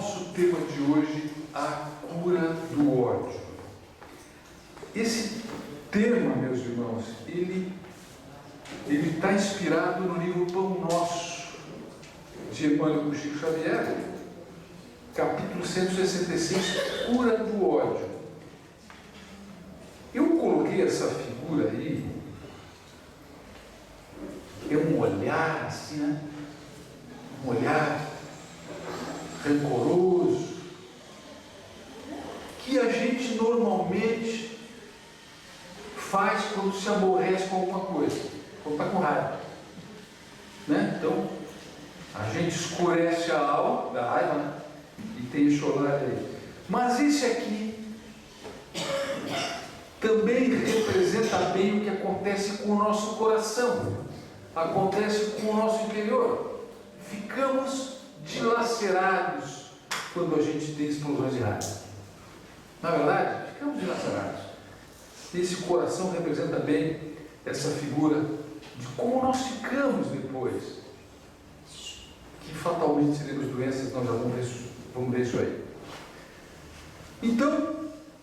nosso tema de hoje, a cura do ódio. Esse tema, meus irmãos, ele está inspirado no livro Pão Nosso, de Emmanuel Chico Xavier, capítulo 166, Cura do Ódio. Eu coloquei essa figura aí, é um olhar assim, né? Um olhar rancoroso, que a gente normalmente faz quando se aborrece com alguma coisa, quando está com raiva, né? Então, a gente escurece a alma da raiva, né? E tem esse olhar aí. Mas esse aqui também representa bem o que acontece com o nosso coração, acontece com o nosso interior. Ficamos dilacerados quando a gente tem explosões de raiva. Na verdade, ficamos dilacerados. Esse coração representa bem essa figura de como nós ficamos depois, que fatalmente seremos doenças. Nós já vamos ver isso aí. Então,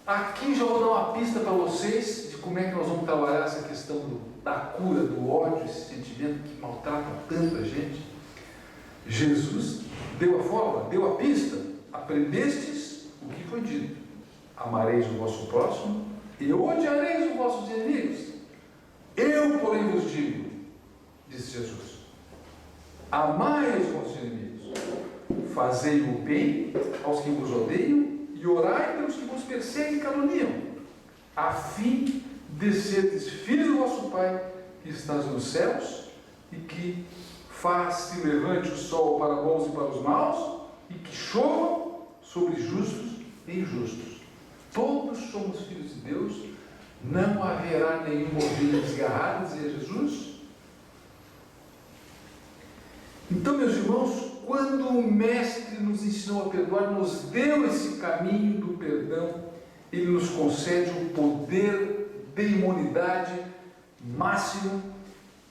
aqui já vou dar uma pista para vocês de como é que nós vamos trabalhar essa questão da cura do ódio, esse sentimento que maltrata tanto a gente. Jesus deu a forma, deu a pista. Aprendestes o que foi dito: amareis o vosso próximo e odiareis os vossos inimigos. Eu, porém, vos digo, disse Jesus, amai os vossos inimigos, fazei o bem aos que vos odeiam e orai pelos que vos perseguem e caluniam, a fim de seres filhos do vosso Pai que estás nos céus, e que faz que levante o sol para bons e para os maus, e que chova sobre justos e injustos. Todos somos filhos de Deus, não haverá nenhuma ovelha desgarrada, dizia Jesus. Então, meus irmãos, quando o Mestre nos ensinou a perdoar, nos deu esse caminho do perdão, ele nos concede um poder de imunidade máximo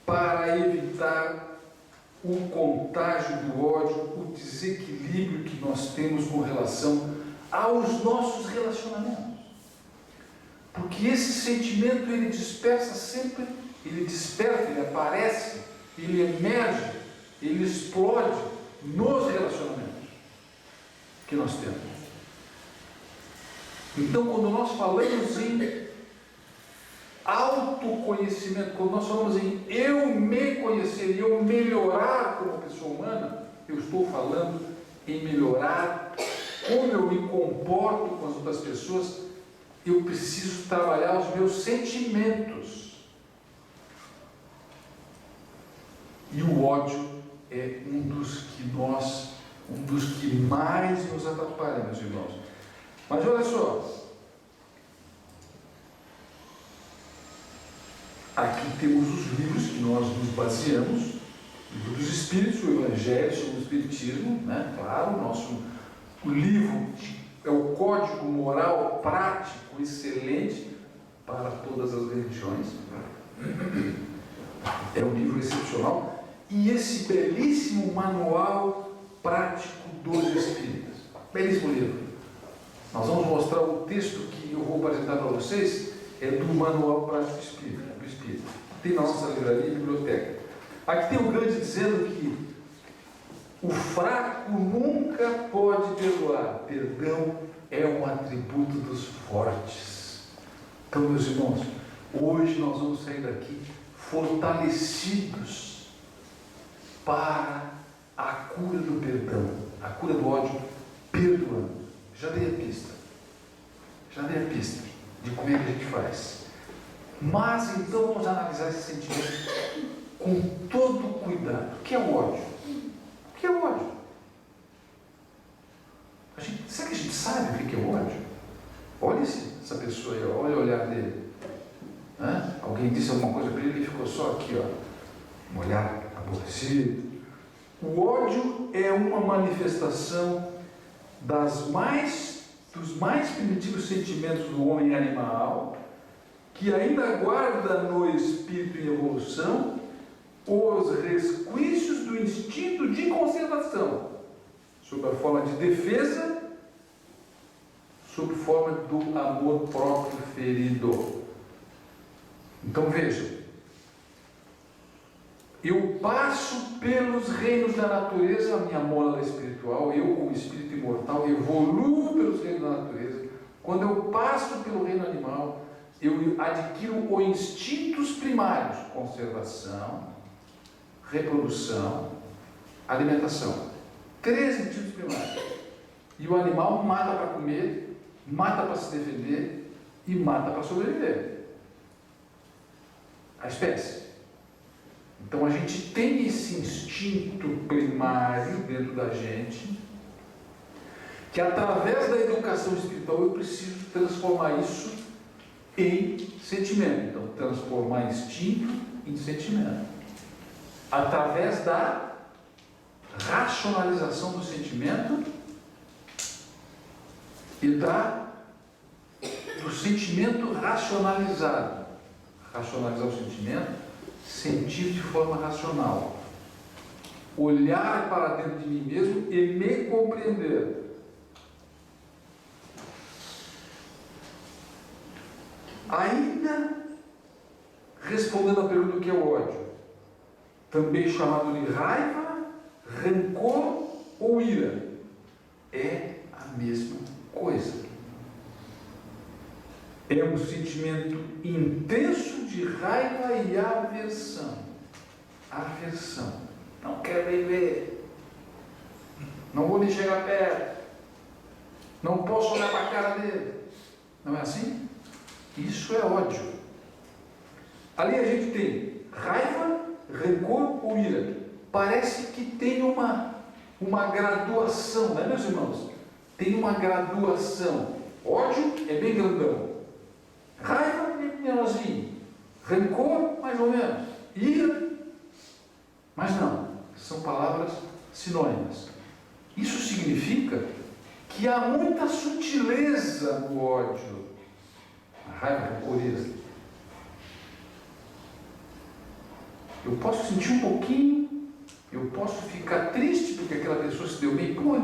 para evitar o contágio do ódio, o desequilíbrio que nós temos com relação aos nossos relacionamentos. Porque esse sentimento, ele dispersa sempre, ele desperta, ele aparece, ele emerge, ele explode nos relacionamentos que nós temos. Então, quando nós falamos em autoconhecimento, quando nós falamos em eu me conhecer e eu melhorar como pessoa humana, eu estou falando em melhorar como eu me comporto com as outras pessoas. Eu preciso trabalhar os meus sentimentos. E o ódio é um dos que mais nos atrapalha, meus irmãos. Mas olha só, aqui temos os livros que nós nos baseamos: o livro dos Espíritos, o Evangelho sobre o Espiritismo, né? Claro, o livro é o código moral prático excelente para todas as religiões. É um livro excepcional. E esse belíssimo manual prático dos Espíritas. Belíssimo livro. Nós vamos mostrar o texto que eu vou apresentar para vocês, é do manual prático do Espírita. Tem na nossa livraria e biblioteca. Aqui tem um grande dizendo que o fraco nunca pode perdoar. Perdão é um atributo dos fortes. Então, meus irmãos, hoje nós vamos sair daqui fortalecidos para a cura do perdão, a cura do ódio, perdoando. Já dei a pista de como é que a gente faz. Mas então vamos analisar esse sentimento com todo cuidado. O que é o ódio? O que é o ódio? Será que a gente sabe o que é o ódio? Olha essa pessoa aí, olha o olhar dele. Alguém disse alguma coisa para ele, ele ficou só aqui, ó, um olhar aborrecido. O ódio é uma manifestação dos mais primitivos sentimentos do homem animal, que ainda guarda no espírito em evolução os resquícios do instinto de conservação. sob a forma de defesa, sob forma do amor próprio ferido. Então veja, eu passo pelos reinos da natureza, a minha mola espiritual, eu como espírito imortal, evoluo pelos reinos da natureza. Quando eu passo pelo reino animal, eu adquiro os instintos primários: conservação, reprodução, alimentação. 3 instintos primários. E o animal mata para comer, mata para se defender e mata para sobreviver. A espécie. Então a gente tem esse instinto primário dentro da gente, que através da educação espiritual eu preciso transformar isso em sentimento. Então, transformar instinto em sentimento. Através da racionalização do sentimento e do sentimento racionalizado. Racionalizar o sentimento, sentir de forma racional. Olhar para dentro de mim mesmo e me compreender. Ainda respondendo à pergunta do que é o ódio, também chamado de raiva, rancor ou ira, é a mesma coisa. É um sentimento intenso de raiva e aversão. Aversão. Não quero viver. Não vou nem chegar perto. Não posso olhar para a cara dele. Não é assim? Isso é ódio. Ali a gente tem raiva, rancor ou ira. Parece que tem uma graduação, não é, meus irmãos? Tem uma graduação. Ódio é bem grandão. Raiva é menorzinho. Rancor, mais ou menos. Ira, mas não. São palavras sinônimas. Isso significa que há muita sutileza no ódio. A raiva, rancor, ira. Eu posso sentir um pouquinho, eu posso ficar triste porque aquela pessoa se deu bem. Pô,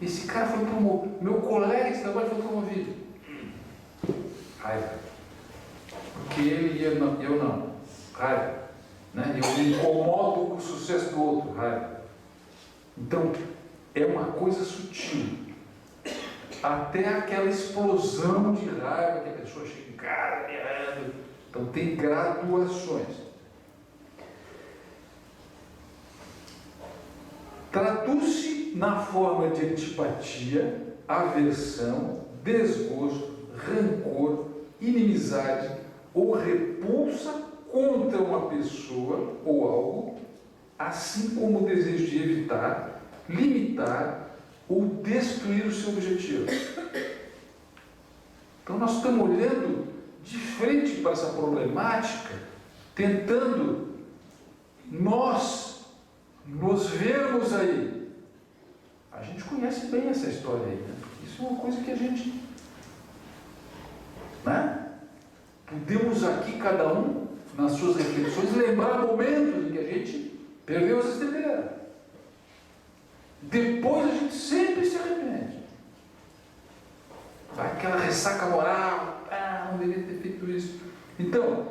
esse cara foi promovido, meu colega de trabalho foi promovido. Raiva. Porque ele e eu não. Raiva. Né? Eu me incomodo com o sucesso do outro. Raiva. Então, é uma coisa sutil. Até aquela explosão de raiva que a pessoa chega em casa, mirando. Então, tem graduações. Traduz-se na forma de antipatia, aversão, desgosto, rancor, inimizade ou repulsa contra uma pessoa ou algo, assim como o desejo de evitar, limitar ou destruir o seu objetivo. Então nós estamos olhando de frente para essa problemática, tentando nós nos vermos aí. A gente conhece bem essa história aí, né? Isso é uma coisa que a gente, né? Podemos aqui, cada um, nas suas reflexões, lembrar momentos em que a gente perdeu as estribeiras. Depois a gente sempre se arrepende. Vai aquela ressaca moral, não deveria ter feito isso. Então,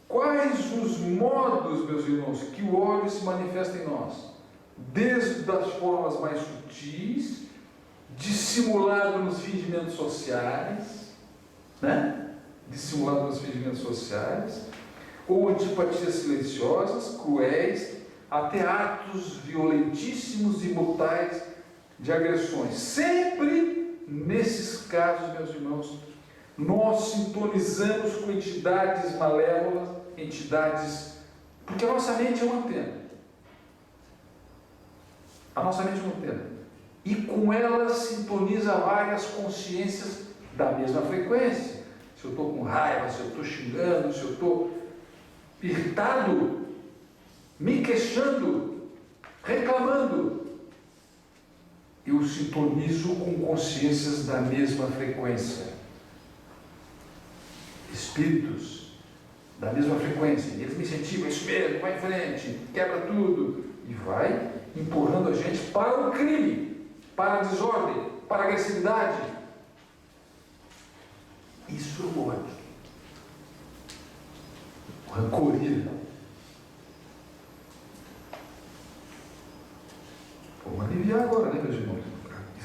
quais os modos, meus irmãos, que o ódio se manifesta em nós? Desde as formas mais sutis, dissimulado nos fingimentos sociais, né? Dissimulado nos fingimentos sociais, ou antipatias silenciosas, cruéis, até atos violentíssimos e brutais de agressões. Sempre nesses casos, meus irmãos, nós sintonizamos com entidades malévolas, entidades, porque a nossa mente é uma antena. A nossa mente é uma antena. E com ela sintoniza várias consciências da mesma frequência. Se eu estou com raiva, se eu estou xingando, se eu estou irritado, me queixando, reclamando, eu sintonizo com consciências da mesma frequência. Espíritos da mesma frequência. Eles me incentivam, isso mesmo, vai em frente, quebra tudo. E vai empurrando a gente para o crime. para a desordem, para a agressividade. Isso é o ódio. O rancoria. Vamos aliviar agora, né, meus irmãos?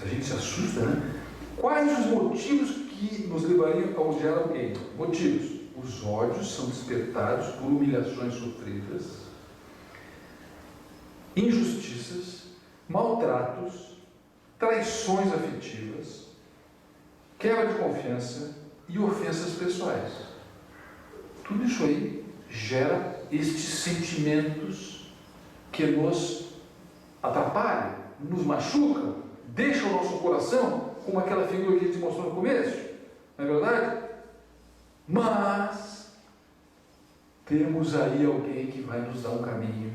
A gente se assusta, né? Quais os motivos que nos levariam a odiar alguém? Motivos. Os ódios são despertados por humilhações sofridas, injustiças, maltratos, traições afetivas, quebra de confiança e ofensas pessoais. Tudo isso aí gera estes sentimentos que nos atrapalham, nos machucam, deixam o nosso coração como aquela figura que a gente mostrou no começo, não é verdade? Mas temos aí alguém que vai nos dar um caminho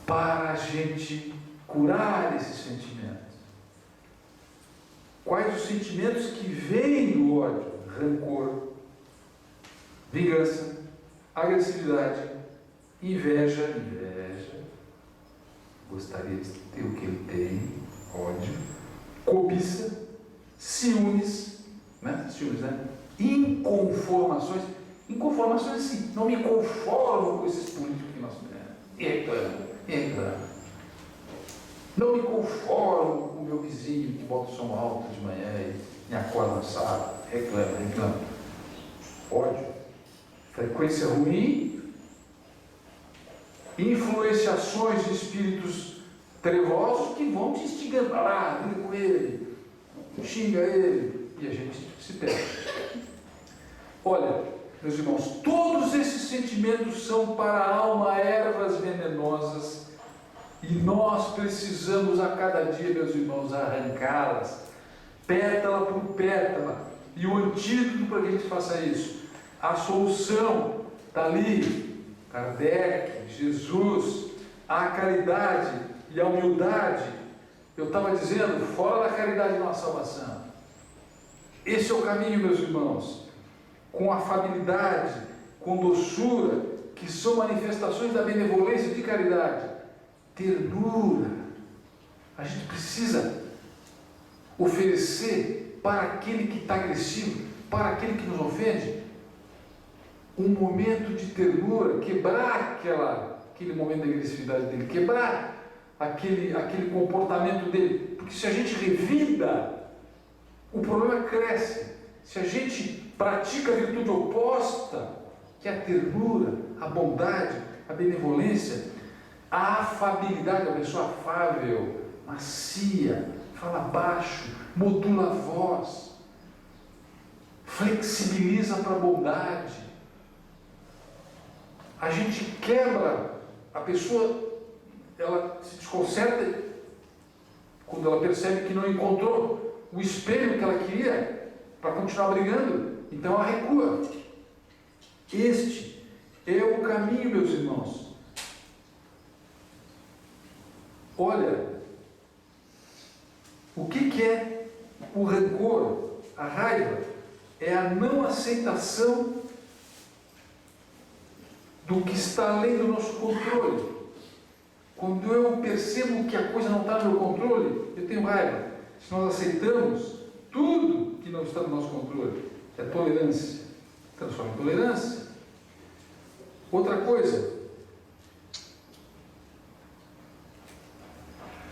para a gente curar esse sentimento. Quais os sentimentos que vêm do ódio? Rancor, vingança, agressividade, inveja, gostaria de ter o que ele tem, ódio, cobiça, ciúmes, né? Inconformações, assim, não me conformo com esses políticos que nós temos, reclamo. Não me conformo com o meu vizinho que bota o som alto de manhã e me acorda no sábado, reclama. Ódio, frequência ruim, influenciações de espíritos trevosos que vão te instigando para lá, briga com ele, xinga ele, e a gente se perde. Olha, meus irmãos, todos esses sentimentos são para a alma ervas venenosas e nós precisamos a cada dia, meus irmãos, arrancá-las, pétala por pétala. E o antídoto para que a gente faça isso, a solução está ali, Kardec, Jesus, a caridade e a humildade. Eu estava dizendo, fora da caridade não há salvação. Esse é o caminho, meus irmãos, com afabilidade, com doçura, que são manifestações da benevolência de caridade. Ternura. A gente precisa oferecer para aquele que está agressivo, para aquele que nos ofende, um momento de ternura, quebrar aquele momento de agressividade dele, quebrar aquele comportamento dele, porque se a gente revida, o problema cresce. Se a gente pratica a virtude oposta, que é a ternura, a bondade, a benevolência, a afabilidade, a pessoa afável, macia, fala baixo, modula a voz, flexibiliza para a bondade. A gente quebra, a pessoa, ela se desconcerta quando ela percebe que não encontrou o espelho que ela queria para continuar brigando, então ela recua. Este é o caminho, meus irmãos. Olha, o que é o rancor, a raiva? É a não aceitação do que está além do nosso controle. Quando eu percebo que a coisa não está no meu controle, eu tenho raiva. Se nós aceitamos tudo que não está no nosso controle, é tolerância. Transforma em tolerância. Outra coisa,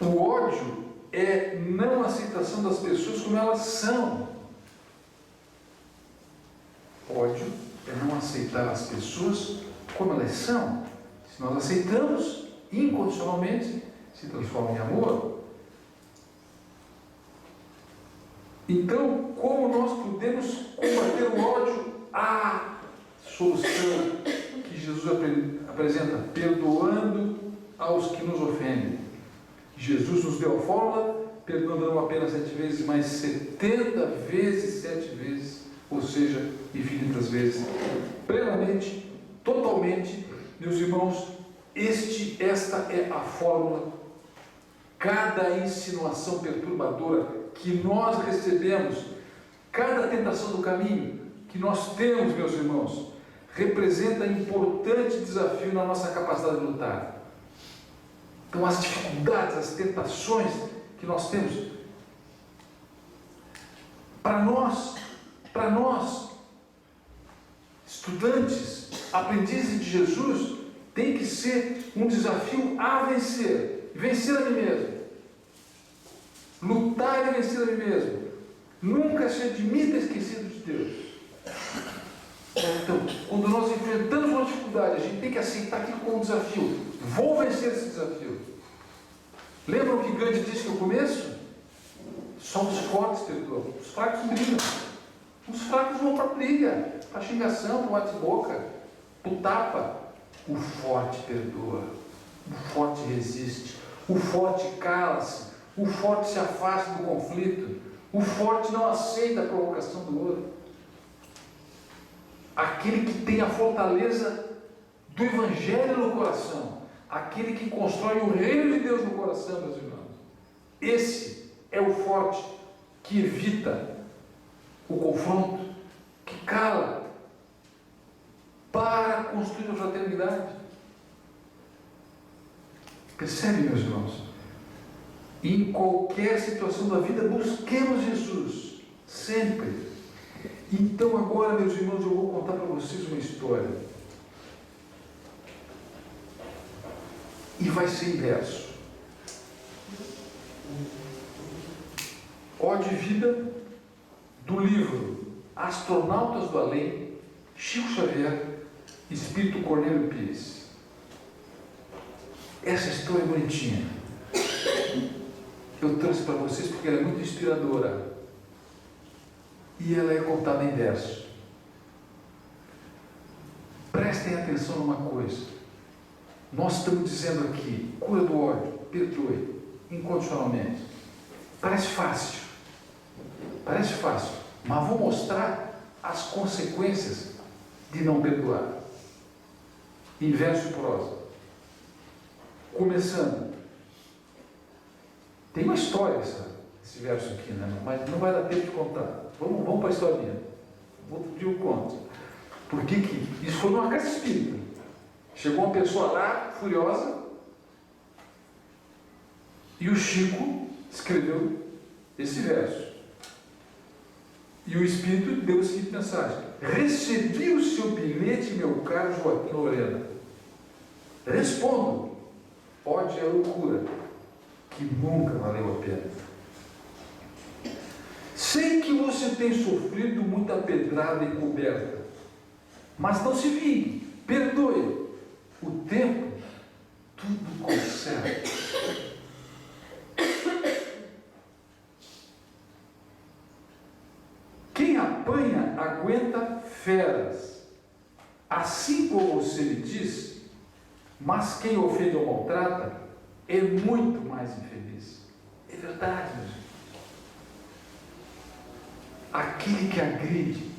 o ódio é não aceitação das pessoas como elas são. Ódio é não aceitar as pessoas como elas são. Se nós aceitamos incondicionalmente, se transforma em amor. Então, como nós podemos combater o ódio? A solução que Jesus apresenta, perdoando aos que nos ofendem. Jesus nos deu a fórmula, perdoando não apenas 7 vezes, mas 70 vezes 7 vezes, ou seja, infinitas vezes, plenamente, totalmente. Meus irmãos, esta é a fórmula. Cada insinuação perturbadora que nós recebemos, cada tentação do caminho que nós temos, meus irmãos, representa um importante desafio na nossa capacidade de lutar. Então, as dificuldades, as tentações que nós temos, para nós, estudantes, aprendizes de Jesus, tem que ser um desafio a vencer. Vencer a mim mesmo. Lutar e vencer a mim mesmo. Nunca se admita esquecido de Deus. Então, quando nós enfrentamos uma dificuldade, a gente tem que aceitar aquilo como um desafio. Vou vencer esse desafio. Lembram o que Gandhi disse no começo? Só os fortes perdoam. Os fracos brigam. Os fracos vão para a briga, para a xingação, para o bate-boca, para o tapa. O forte perdoa. O forte resiste. O forte cala-se. O forte se afasta do conflito. O forte não aceita a provocação do outro. Aquele que tem a fortaleza do Evangelho no coração. Aquele que constrói o reino de Deus no coração, meus irmãos. Esse é o forte que evita o confronto, que cala para construir a fraternidade. Percebe, meus irmãos? Em qualquer situação da vida, busquemos Jesus, sempre. Então agora, meus irmãos, eu vou contar para vocês uma história. E vai ser inverso. Ó de vida do livro Astronautas do Além, Chico Xavier, Espírito Cornélio Pires. Essa história é bonitinha. Eu trouxe para vocês porque ela é muito inspiradora. E ela é contada em verso. Prestem atenção numa coisa. Nós estamos dizendo aqui, cura do ódio, perdoe, incondicionalmente. Parece fácil, mas vou mostrar as consequências de não perdoar. Em verso e prosa. Começando. Tem uma história esse verso aqui, né? Mas não vai dar tempo de contar. Vamos para a historinha. Outro dia eu conto. Por que isso foi numa casa espírita. Chegou uma pessoa lá, furiosa, e o Chico escreveu esse verso. E o Espírito deu a seguinte mensagem: recebi o seu bilhete, meu caro Joaquim Lorena. Respondo: ódio é loucura, que nunca valeu a pena. Sei que você tem sofrido muita pedrada e coberta, mas não se vingue, perdoe. O tempo tudo conserta. Quem apanha aguenta feras, assim como você me diz, mas quem ofende ou maltrata é muito mais infeliz. É verdade, meus irmãos. Aquele que agride,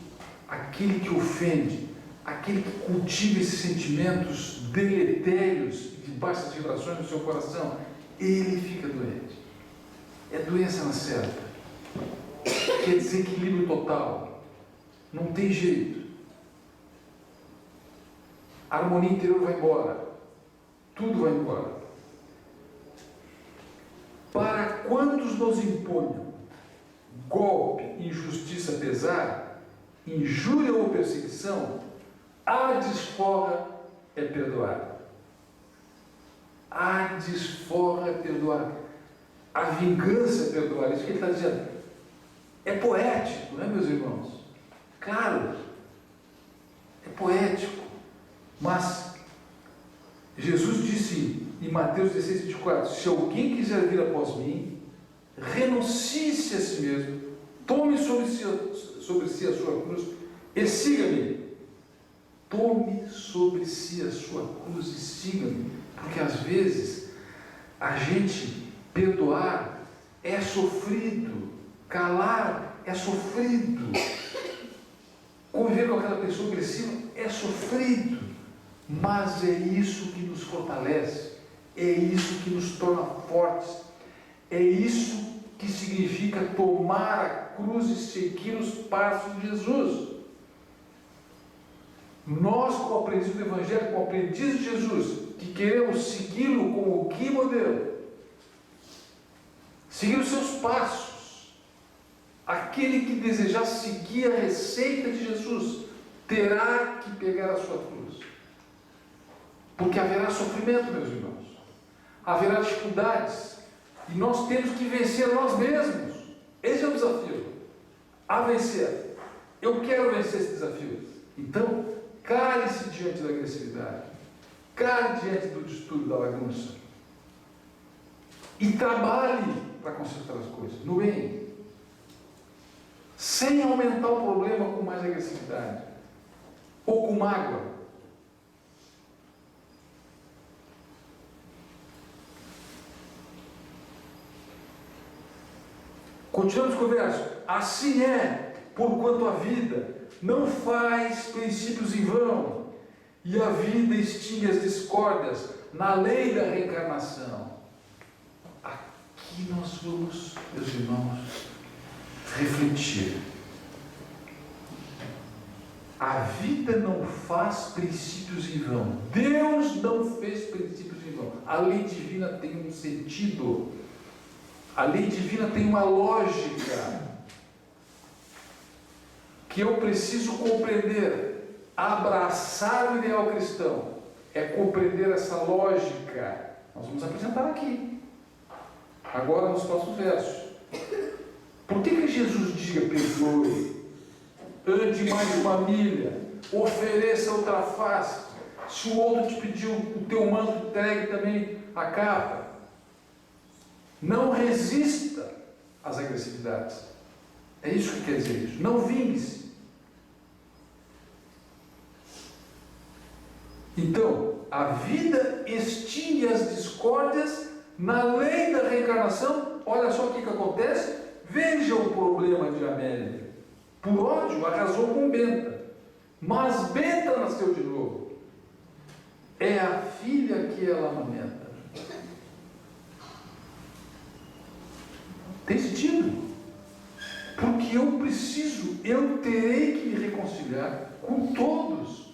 aquele que ofende, aquele que cultiva esses sentimentos deletérios de baixas vibrações no seu coração, ele fica doente. É doença na certa. É desequilíbrio total. Não tem jeito. A harmonia interior vai embora. Tudo vai embora. Para quantos nos imponham golpe, injustiça, pesar, injúria ou perseguição, a desforra é perdoar. A desforra é perdoar. A vingança é perdoar. Isso que ele está dizendo. É poético, não é, meus irmãos? Claro, é poético. Mas Jesus disse em Mateus 16, 24: se alguém quiser vir após mim, renuncie-se a si mesmo, tome sobre si a sua cruz e siga-me. Tome sobre si a sua cruz e siga-me. Porque às vezes a gente perdoar é sofrido, calar é sofrido, conviver com aquela pessoa agressiva é sofrido, mas é isso que nos fortalece, é isso que nos torna fortes, é isso que significa tomar a cruz e seguir os passos de Jesus. Nós, como aprendizes do Evangelho, como aprendizes de Jesus, que que queremos segui-lo como guia e modelo, seguir os seus passos. Aquele que desejar seguir a receita de Jesus terá que pegar a sua cruz, porque haverá sofrimento, meus irmãos, haverá dificuldades, e nós temos que vencer nós mesmos. Esse é o desafio, a vencer. Eu quero vencer esse desafio. Então, cale-se diante da agressividade, cale diante do distúrbio da bagunça e trabalhe para consertar as coisas no bem, sem aumentar o problema com mais agressividade ou com mágoa. Continuamos com o verso. Assim é, porquanto a vida não faz princípios em vão, e a vida extingue as discórdias na lei da reencarnação. Aqui nós vamos, meus irmãos, refletir. A vida não faz princípios em vão. Deus não fez princípios em vão. A lei divina tem um sentido. A lei divina tem uma lógica que eu preciso compreender. Abraçar o ideal cristão é compreender essa lógica. Nós vamos apresentar aqui, agora nos próximos versos. Por que Jesus diga perdoe, ande mais uma milha, ofereça outra face? Se o outro te pediu o teu manto, entregue também a capa. Não resista às agressividades. É isso que quer dizer isso. Não vingue-se. Então, a vida extingue as discórdias na lei da reencarnação. Olha só o que acontece. Veja o problema de Amélia. Por ódio, arrasou com Benta. Mas Benta nasceu de novo. É a filha que ela amamenta. Tem sentido? Porque eu terei que me reconciliar com todos.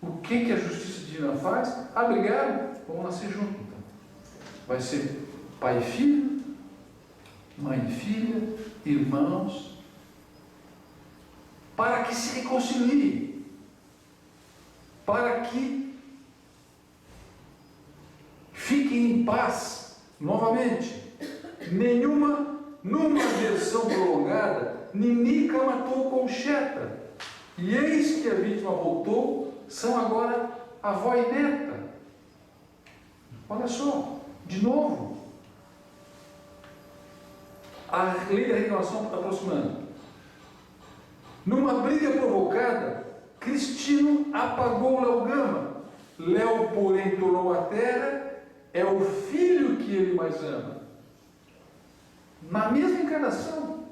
O que a justiça divina faz? Brigaram, vamos nascer juntos então. Vai ser pai e filho, mãe e filha, irmãos, para que se reconciliem, para que fiquem em paz novamente. Numa versão prolongada, Ninica matou Concheta, e eis que a vítima voltou, são agora avó e neta. Olha só, de novo, a lei da reencarnação está aproximando. Numa briga provocada, Cristino apagou Léo Gama. Léo, porém, tornou a terra, é o filho que ele mais ama. Na mesma encarnação,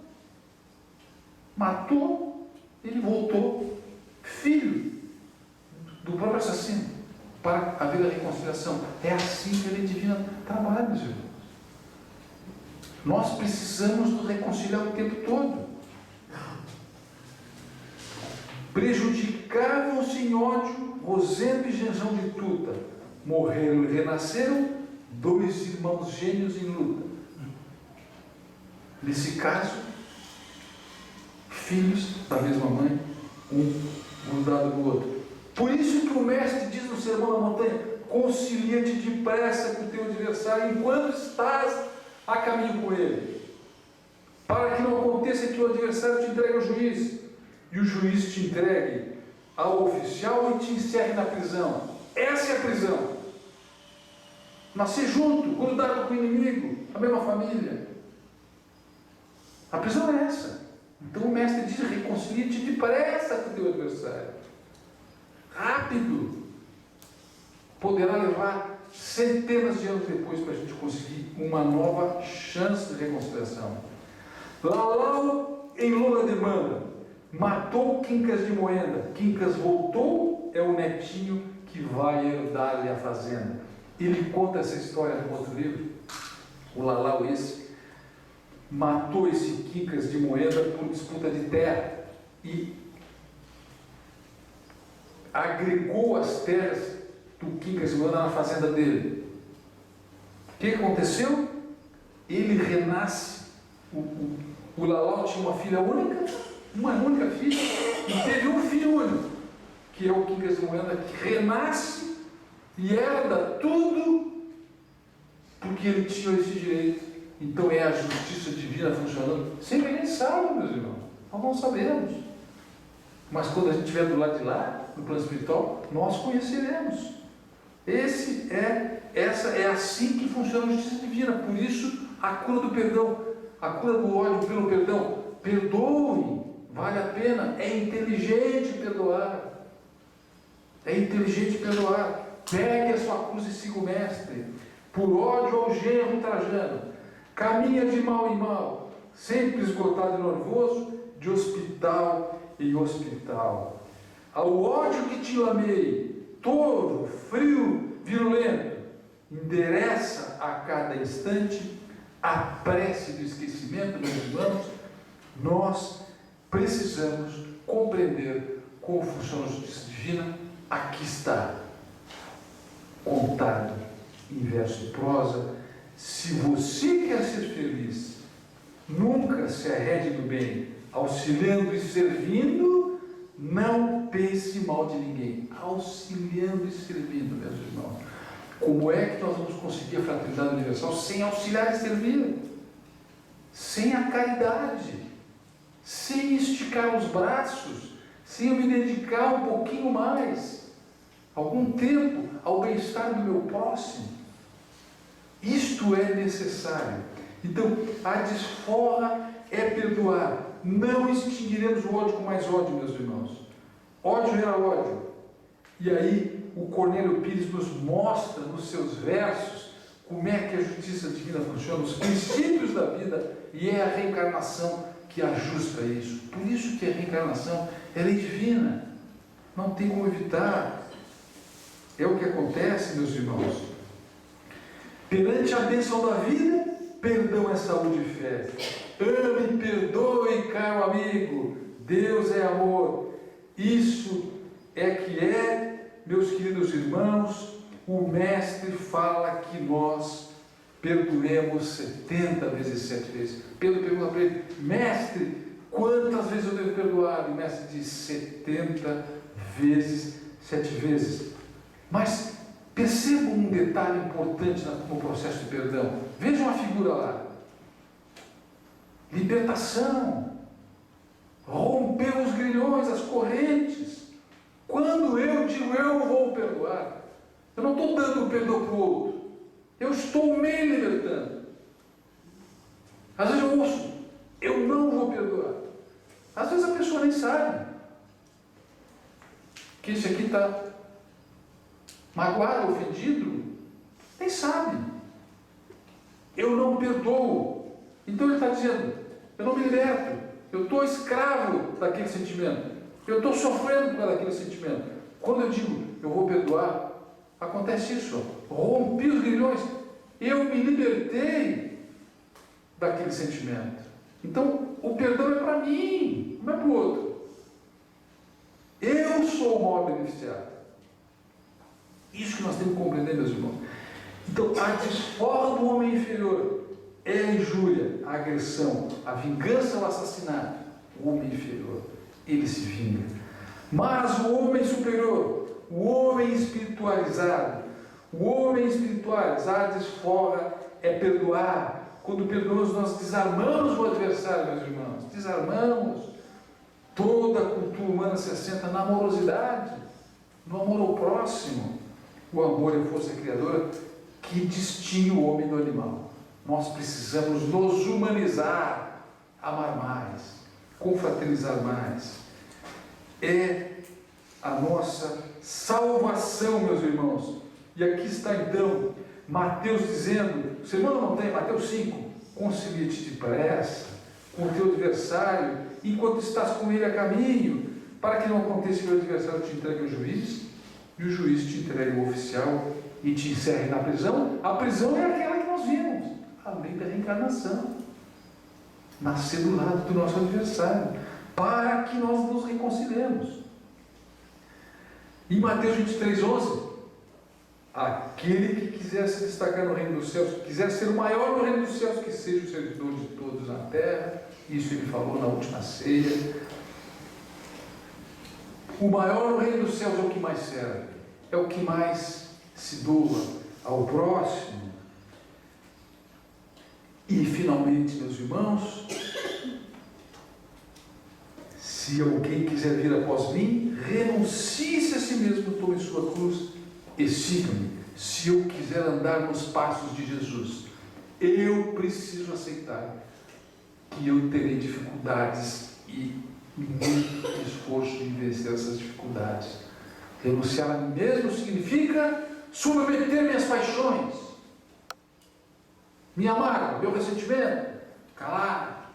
matou, ele voltou, filho do próprio assassino, para haver a reconciliação. É assim que a lei divina trabalha, meus irmãos. Nós precisamos nos reconciliar o tempo todo. Prejudicavam-se em ódio Rosendo e Genzão de Tuta. Morreram e renasceram dois irmãos gêmeos em luta. Nesse caso, filhos da mesma mãe, um grudado no outro. Por isso que o mestre diz no Sermão da Montanha: concilia-te depressa com o teu adversário enquanto estás a caminho com ele, para que não aconteça que o adversário te entregue ao juiz, e o juiz te entregue ao oficial e te encerre na prisão. Essa é a prisão. Nascer junto, grudado com o inimigo, a mesma família. A prisão é essa. Então o mestre diz: reconcilia-te depressa com o teu adversário. Rápido. Poderá levar centenas de anos depois para a gente conseguir uma nova chance de reconciliação. Lalau em Lula demanda, matou Quincas de Moenda. Quincas voltou, é o netinho que vai herdar-lhe a fazenda. Ele conta essa história no outro livro. O Lalau matou esse Quincas de Moenda por disputa de terra e agregou as terras do Quincas Moana na fazenda dele. O que aconteceu? Ele renasce. O Lalau tinha uma filha única, uma única filha, e teve um filho único, que é o Quincas Moana, que renasce e herda tudo, porque ele tinha esse direito. Então é a justiça divina funcionando. Sem que a gente saiba, meus irmãos. Nós não sabemos. Mas quando a gente estiver do lado de lá, no plano espiritual, nós conheceremos. Essa é assim que funciona a justiça divina. Por isso, a cura do perdão, a cura do ódio pelo perdão. Perdoe, vale a pena. É inteligente perdoar. É inteligente perdoar. Pegue a sua cruz e siga o mestre. Por ódio ao genro Trajano, caminha de mal em mal, sempre esgotado e nervoso, de hospital em hospital. Ao ódio que te lamei, torvo, frio, virulento, endereça a cada instante a prece do esquecimento, meus irmãos. Nós precisamos compreender como funciona a justiça divina. Aqui está, contado em verso e prosa. Se você quer ser feliz, nunca se arrede do bem, auxiliando e servindo, não pense mal de ninguém. Auxiliando e servindo, meus irmãos. Como é que nós vamos conseguir a fraternidade universal sem auxiliar e servir? Sem a caridade, sem esticar os braços, sem eu me dedicar um pouquinho mais, algum tempo, ao bem-estar do meu próximo. Isto é necessário. Então, a desforra é perdoar. Não extinguiremos o ódio com mais ódio, meus irmãos. Ódio gera ódio. E aí, o Cornélio Pires nos mostra nos seus versos como é que a justiça divina funciona, os princípios da vida, e é a reencarnação que ajusta isso. Por isso que a reencarnação é lei divina. Não tem como evitar. É o que acontece, meus irmãos. Perante a bênção da vida, perdão é saúde e fé. Ame, perdoe, caro amigo. Deus é amor. Isso é que é, meus queridos irmãos, o Mestre fala que nós perdoemos 70 vezes 7 vezes. Pedro pergunta para ele: Mestre, quantas vezes eu devo perdoar? E o Mestre diz 70 vezes 7 vezes. Mas percebam um detalhe importante no processo de perdão. Vejam a figura lá. Libertação. Romper os grilhões, as correntes. Quando eu digo eu vou perdoar, eu não estou dando o perdão para o outro. Eu estou me libertando. Às vezes eu ouço, eu não vou perdoar. Às vezes a pessoa nem sabe que esse aqui está magoado, ofendido, nem sabe. Eu não perdoo. Então ele está dizendo, eu não me liberto, eu estou escravo daquele sentimento, eu estou sofrendo por causa daquele sentimento. Quando eu digo, eu vou perdoar, acontece isso, rompi os grilhões, eu me libertei daquele sentimento. Então o perdão é para mim, não é para o outro. Eu sou o maior beneficiado. Isso que nós temos que compreender, meus irmãos. Então, a desforra do homem inferior é a injúria, a agressão, a vingança ou assassinato. O homem inferior, ele se vinga. Mas o homem superior, o homem espiritualizado, a desforra é perdoar. Quando perdoamos, nós desarmamos o adversário, meus irmãos. Desarmamos. Toda a cultura humana se assenta na amorosidade, no amor ao próximo. O amor é a força criadora que distingue o homem do animal. Nós precisamos nos humanizar, amar mais, confraternizar mais. É a nossa salvação, meus irmãos. E aqui está então Mateus dizendo, semana não tem, Mateus 5, concilia-te depressa com o teu adversário, enquanto estás com ele a caminho, para que não aconteça que o adversário te entregue ao juiz, e o juiz te entregue ao oficial e te encerre na prisão. A prisão é aquela que nós vimos, a lei da reencarnação. Nascer do lado do nosso adversário, para que nós nos reconciliemos. Em Mateus 23, 11, Aquele que quiser se destacar no reino dos céus, que quiser ser o maior no reino dos céus, que seja o servidor de todos na terra. Isso ele falou na última ceia. O maior no reino dos céus é o que mais serve, é o que mais se doa ao próximo. E finalmente, meus irmãos, se alguém quiser vir após mim, renuncie-se a si mesmo, tome sua cruz e siga-me. Se eu quiser andar nos passos de Jesus, eu preciso aceitar que eu terei dificuldades e muito esforço em vencer essas dificuldades. Renunciar a mim mesmo significa submeter minhas paixões, minha mágoa, meu ressentimento, calar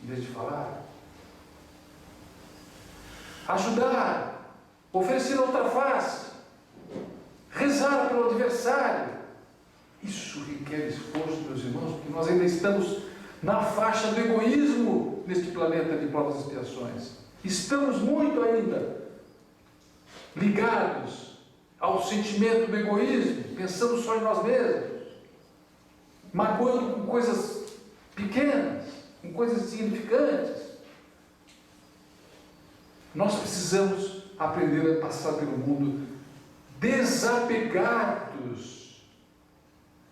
em vez de falar, ajudar, oferecer outra face, rezar pelo adversário. Isso requer esforço, meus irmãos, porque nós ainda estamos na faixa do egoísmo neste planeta de provas e expiações. Estamos muito ainda ligados ao sentimento do egoísmo, pensando só em nós mesmos, magoando com coisas pequenas, com coisas insignificantes. Nós precisamos aprender a passar pelo mundo desapegados,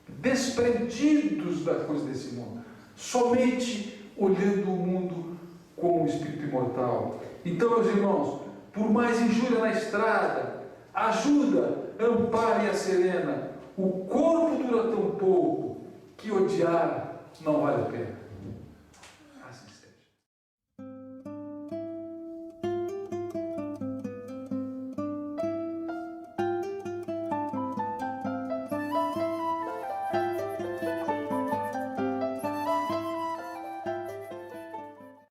desprendidos da coisa desse mundo, somente olhando o mundo como um espírito imortal. Então, meus irmãos, por mais injúria na estrada, ajuda, ampare a serena. O corpo dura tão pouco que odiar não vale a pena.